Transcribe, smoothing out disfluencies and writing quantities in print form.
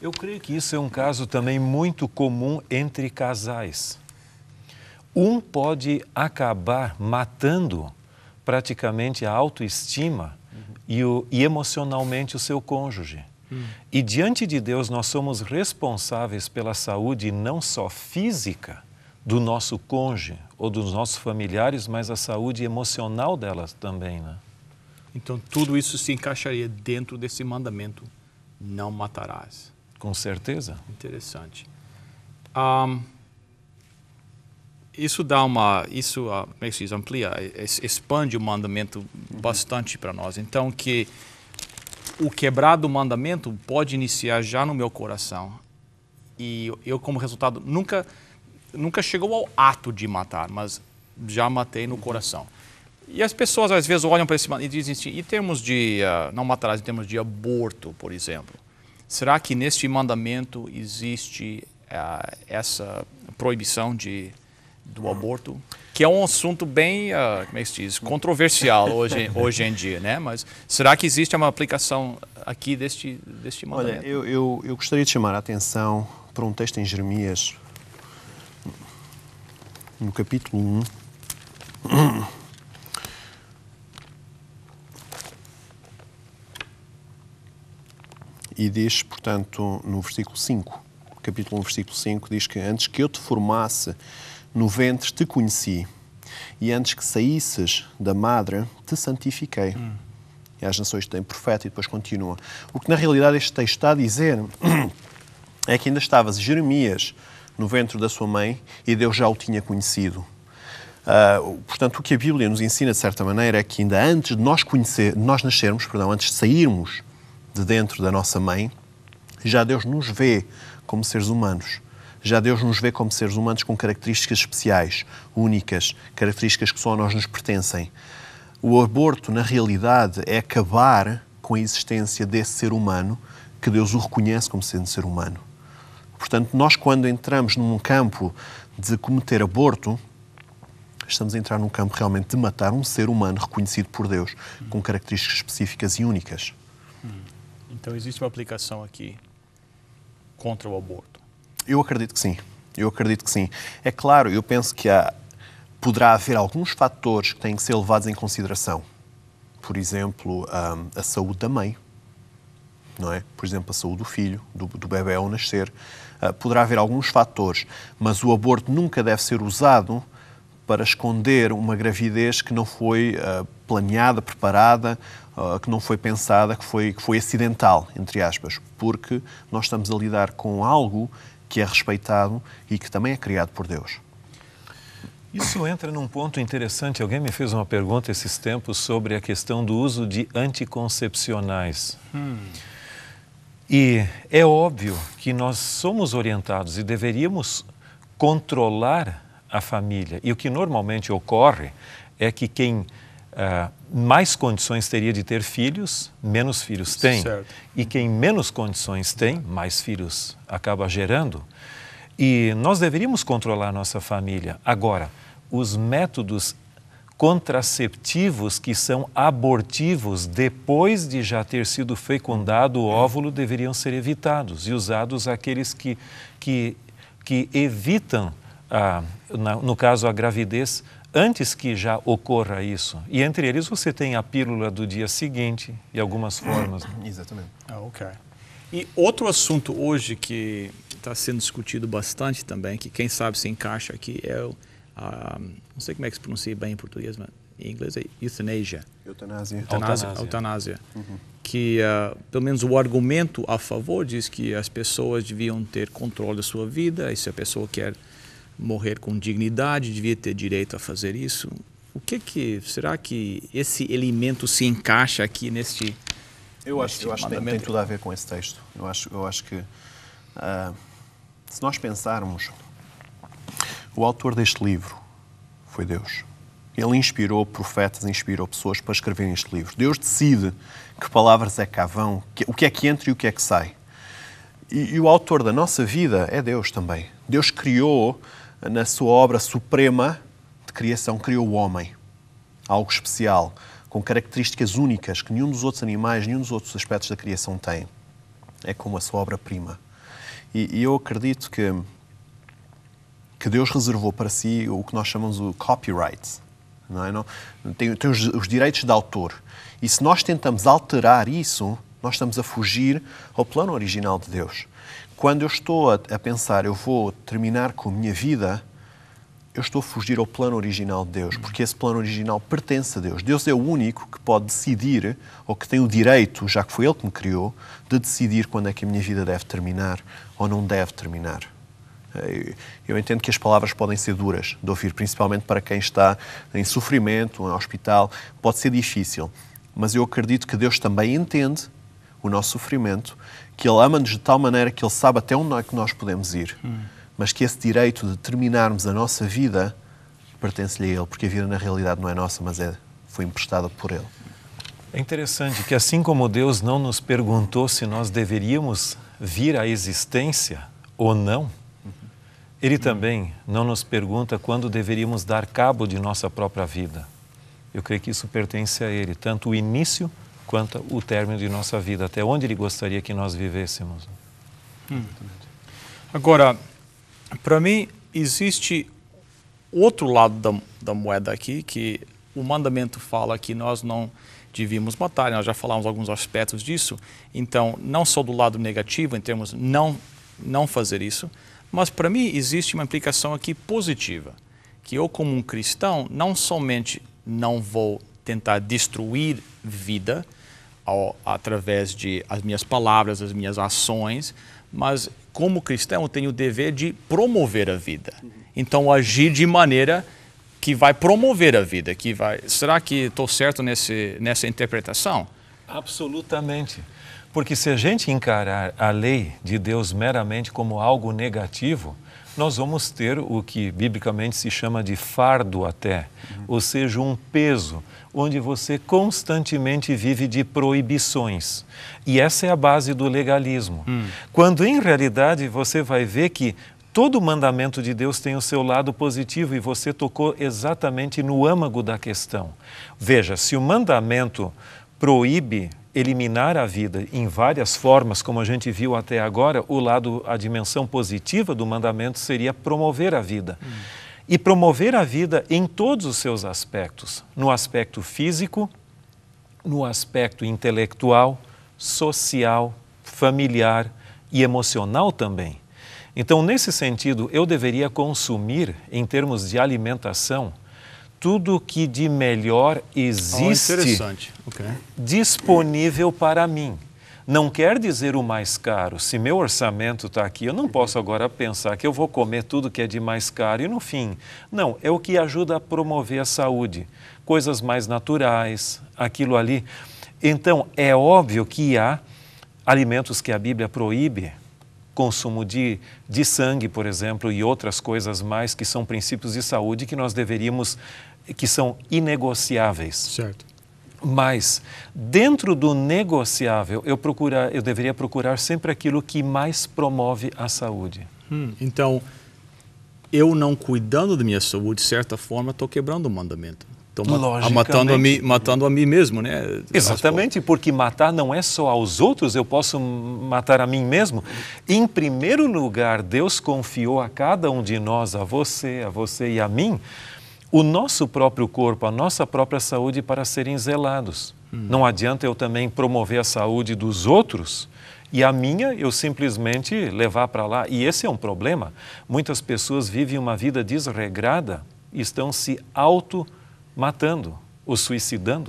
Eu creio que isso é um caso também muito comum entre casais. Um pode acabar matando praticamente a autoestima e emocionalmente o seu cônjuge. E diante de Deus nós somos responsáveis pela saúde não só física do nosso cônjuge ou dos nossos familiares, mas a saúde emocional delas também, né? Então tudo isso se encaixaria dentro desse mandamento, não matarás. Com certeza. Interessante. Isso dá como é que se diz, amplia, expande o mandamento bastante para nós. Então que o quebrar do mandamento pode iniciar já no meu coração. E eu, como resultado, nunca chegou ao ato de matar, mas já matei no coração. E as pessoas, às vezes, olham para esse mandamento e dizem assim, em termos de, não matarás, em termos de aborto, por exemplo, será que neste mandamento existe essa proibição do aborto? Que é um assunto bem, como é que se diz, controversial hoje em dia, né? Mas será que existe uma aplicação aqui deste mandamento? Olha, eu gostaria de chamar a atenção para um texto em Jeremias, no capítulo 1. E diz, portanto, no versículo 5, capítulo 1, versículo 5, diz que antes que eu te formasse no ventre te conheci, e antes que saísses da madre te santifiquei. E às nações tem profeta, e depois continua. O que na realidade este texto está a dizer é que ainda estavas Jeremias no ventre da sua mãe e Deus já o tinha conhecido. Portanto, o que a Bíblia nos ensina de certa maneira é que ainda antes de nós nascermos, antes de sairmos de dentro da nossa mãe, já Deus nos vê como seres humanos. Já Deus nos vê como seres humanos com características especiais, únicas, características que só a nós nos pertencem. O aborto, na realidade, é acabar com a existência desse ser humano que Deus o reconhece como sendo ser humano. Portanto, nós quando entramos num campo de cometer aborto, estamos a entrar num campo realmente de matar um ser humano reconhecido por Deus, com características específicas e únicas. Então existe uma aplicação aqui contra o aborto? Eu acredito que sim. É claro, eu penso que poderá haver alguns fatores que têm que ser levados em consideração. Por exemplo, a saúde da mãe, não é? Por exemplo, a saúde do filho, do bebê ao nascer. Poderá haver alguns fatores, mas o aborto nunca deve ser usado para esconder uma gravidez que não foi planeada, preparada, que não foi pensada, que foi acidental, entre aspas, porque nós estamos a lidar com algo que é respeitado e que também é criado por Deus. Isso entra num ponto interessante. Alguém me fez uma pergunta esses tempos sobre a questão do uso de anticoncepcionais. E é óbvio que nós somos orientados e deveríamos controlar a família. E o que normalmente ocorre é que quem mais condições teria de ter filhos, menos filhos tem. Certo. E quem menos condições tem, mais filhos acaba gerando. E nós deveríamos controlar a nossa família. Agora, os métodos contraceptivos que são abortivos depois de já ter sido fecundado o óvulo deveriam ser evitados e usados aqueles que evitam, no caso, a gravidez antes que já ocorra isso. E entre eles você tem a pílula do dia seguinte e algumas formas. Exatamente. Ok. E outro assunto hoje que está sendo discutido bastante também, que quem sabe se encaixa aqui, é o, não sei como é que se pronuncia bem em português, mas em inglês é euthanasia. Eutanásia. Que, pelo menos o argumento a favor diz que as pessoas deviam ter controle da sua vida, e se a pessoa quer morrer com dignidade, devia ter direito a fazer isso. Será que esse elemento se encaixa aqui neste... Eu acho que tem tudo a ver com esse texto. Eu acho que, se nós pensarmos, o autor deste livro foi Deus. Ele inspirou profetas, inspirou pessoas para escreverem este livro. Deus decide que palavras é que vão, o que é que entra e o que é que sai. E o autor da nossa vida é Deus também. Deus criou, na sua obra suprema de criação, criou o homem. Algo especial, com características únicas que nenhum dos outros animais, nenhum dos outros aspectos da criação tem. É como a sua obra-prima. E eu acredito que Deus reservou para si o que nós chamamos o copyright. Não é? Tem os direitos de autor. E se nós tentamos alterar isso, nós estamos a fugir ao plano original de Deus. Quando eu estou a pensar, eu vou terminar com a minha vida, eu estou a fugir ao plano original de Deus, porque esse plano original pertence a Deus. Deus é o único que pode decidir, ou que tem o direito, já que foi Ele que me criou, de decidir quando é que a minha vida deve terminar ou não deve terminar. Eu entendo que as palavras podem ser duras de ouvir, principalmente para quem está em sofrimento, em hospital, pode ser difícil. Mas eu acredito que Deus também entende o nosso sofrimento, que Ele ama-nos de tal maneira que Ele sabe até onde é que nós podemos ir. Mas que esse direito de terminarmos a nossa vida pertence-lhe a Ele, porque a vida na realidade não é nossa, mas foi emprestada por Ele. É interessante que assim como Deus não nos perguntou se nós deveríamos vir à existência ou não, Ele também não nos pergunta quando deveríamos dar cabo de nossa própria vida. Eu creio que isso pertence a Ele, tanto o início quanto o término de nossa vida, até onde Ele gostaria que nós vivêssemos. Agora, para mim, existe outro lado da moeda aqui, que o mandamento fala que nós não devíamos matar, nós já falamos alguns aspectos disso, então, não só do lado negativo, em termos não fazer isso, mas para mim existe uma implicação aqui positiva, que eu como um cristão, não somente não vou tentar destruir vida através de as minhas palavras, as minhas ações, mas como cristão eu tenho o dever de promover a vida. Então agir de maneira que vai promover a vida, que vai... Será que estou certo nessa interpretação? Absolutamente. Porque se a gente encarar a lei de Deus meramente como algo negativo, nós vamos ter o que biblicamente se chama de fardo até, ou seja, um peso, onde você constantemente vive de proibições. E essa é a base do legalismo. Quando em realidade você vai ver que todo mandamento de Deus tem o seu lado positivo e você tocou exatamente no âmago da questão. Veja, se o mandamento proíbe eliminar a vida em várias formas, como a gente viu até agora, a dimensão positiva do mandamento seria promover a vida. E promover a vida em todos os seus aspectos, no aspecto físico, no aspecto intelectual, social, familiar e emocional também. Então, nesse sentido, eu deveria consumir, em termos de alimentação, tudo que de melhor existe disponível para mim. Não quer dizer o mais caro. Se meu orçamento está aqui, eu não posso agora pensar que eu vou comer tudo que é de mais caro e no fim. Não, é o que ajuda a promover a saúde. Coisas mais naturais, aquilo ali. Então, é óbvio que há alimentos que a Bíblia proíbe, consumo de sangue, por exemplo, e outras coisas mais que são princípios de saúde que nós deveríamos, que são inegociáveis. Certo. Mas, dentro do negociável, eu deveria procurar sempre aquilo que mais promove a saúde. Então, eu não cuidando da minha saúde, de certa forma, estou quebrando o mandamento. Estou matando a mim mesmo, né? Exatamente, porque matar não é só aos outros, eu posso matar a mim mesmo. Em primeiro lugar, Deus confiou a cada um de nós, a você e a mim, o nosso próprio corpo, a nossa própria saúde para serem zelados. Não adianta eu também promover a saúde dos outros e a minha eu simplesmente levar para lá. E esse é um problema. Muitas pessoas vivem uma vida desregrada e estão se auto-matando ou suicidando.